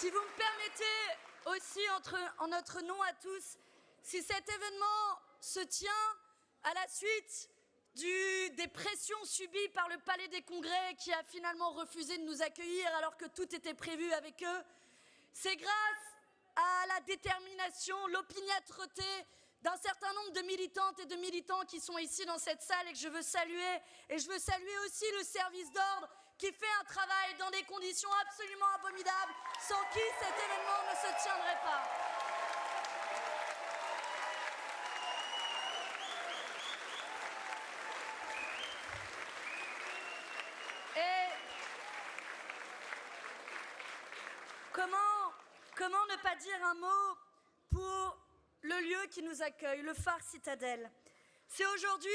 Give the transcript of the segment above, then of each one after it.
Si vous me permettez aussi, en notre nom à tous, si cet événement se tient à la suite des pressions subies par le Palais des Congrès qui a finalement refusé de nous accueillir alors que tout était prévu avec eux, c'est grâce à la détermination, l'opiniâtreté d'un certain nombre de militantes et de militants qui sont ici dans cette salle et que je veux saluer. Et je veux saluer aussi le service d'ordre qui fait un travail dans des conditions absolument abominables, sans qui cet événement ne se tiendrait pas. Et comment ne pas dire un mot pour le lieu qui nous accueille, le phare Citadelle. C'est aujourd'hui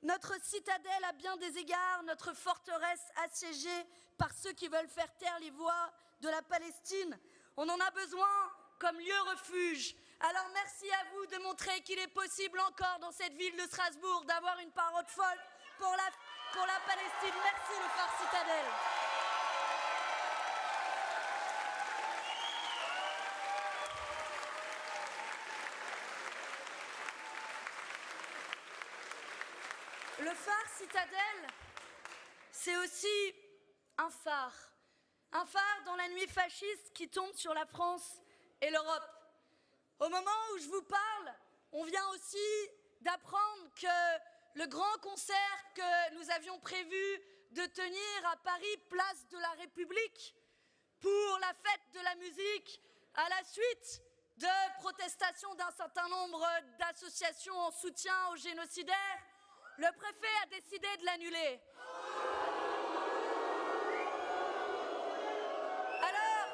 notre citadelle à bien des égards, notre forteresse assiégée par ceux qui veulent faire taire les voix de la Palestine. On en a besoin comme lieu refuge. Alors merci à vous de montrer qu'il est possible encore dans cette ville de Strasbourg d'avoir une parole folle pour la Palestine. Merci le phare Citadelle. Le phare Citadelle, c'est aussi un phare dans la nuit fasciste qui tombe sur la France et l'Europe. Au moment où je vous parle, on vient aussi d'apprendre que le grand concert que nous avions prévu de tenir à Paris, place de la République, pour la fête de la musique, à la suite de protestations d'un certain nombre d'associations en soutien aux génocidaires, le préfet a décidé de l'annuler. Alors,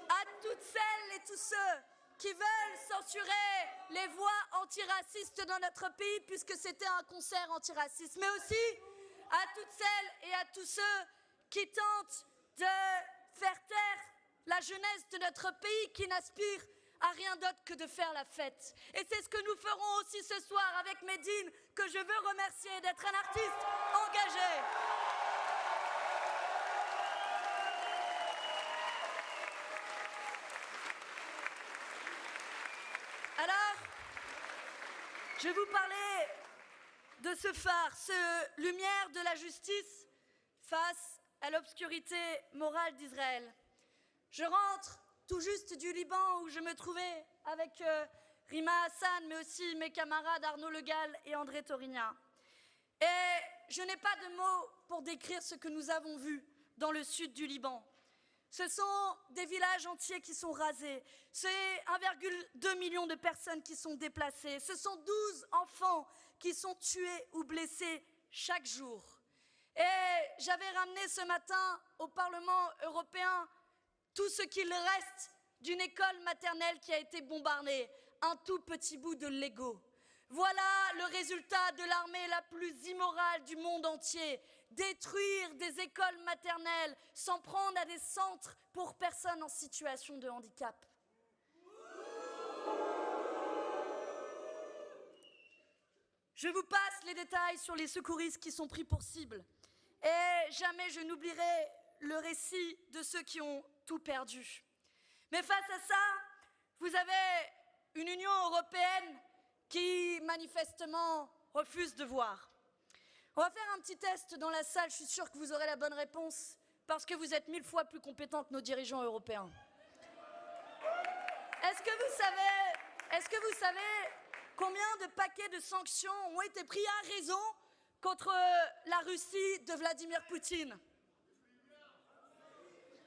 à toutes celles et tous ceux qui veulent censurer les voix antiracistes dans notre pays, puisque c'était un concert antiraciste, mais aussi à toutes celles et à tous ceux qui tentent de faire taire la jeunesse de notre pays, qui n'aspire à rien d'autre que de faire la fête. Et c'est ce que nous ferons aussi ce soir avec Medine, que je veux remercier d'être un artiste engagé. Alors, je vais vous parler de ce phare, ce lumière de la justice face à l'obscurité morale d'Israël. Je rentre tout juste du Liban où je me trouvais avec Rima Hassan, mais aussi mes camarades Arnaud Le Gall et André Torigna. Et je n'ai pas de mots pour décrire ce que nous avons vu dans le sud du Liban. Ce sont des villages entiers qui sont rasés, c'est 1,2 million de personnes qui sont déplacées, ce sont 12 enfants qui sont tués ou blessés chaque jour. Et j'avais ramené ce matin au Parlement européen tout ce qu'il reste d'une école maternelle qui a été bombardée, un tout petit bout de Lego. Voilà le résultat de l'armée la plus immorale du monde entier. Détruire des écoles maternelles, s'en prendre à des centres pour personnes en situation de handicap. Je vous passe les détails sur les secouristes qui sont pris pour cible. Et jamais je n'oublierai le récit de ceux qui ont tout perdu. Mais face à ça, vous avez une Union européenne qui, manifestement, refuse de voir. On va faire un petit test dans la salle, je suis sûre que vous aurez la bonne réponse, parce que vous êtes 1000 fois plus compétents que nos dirigeants européens. Est-ce que vous savez combien de paquets de sanctions ont été pris à raison contre la Russie de Vladimir Poutine?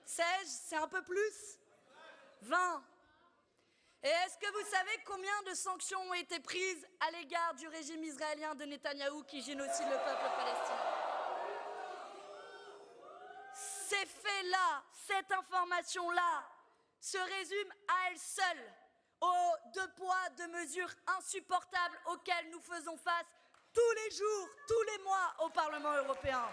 16, c'est un peu plus? 20. Et est-ce que vous savez combien de sanctions ont été prises à l'égard du régime israélien de Netanyahou qui génocide le peuple palestinien? Ces faits-là, cette information-là, se résument à elle seule aux 2 poids, 2 mesures insupportables auxquelles nous faisons face tous les jours, tous les mois au Parlement européen.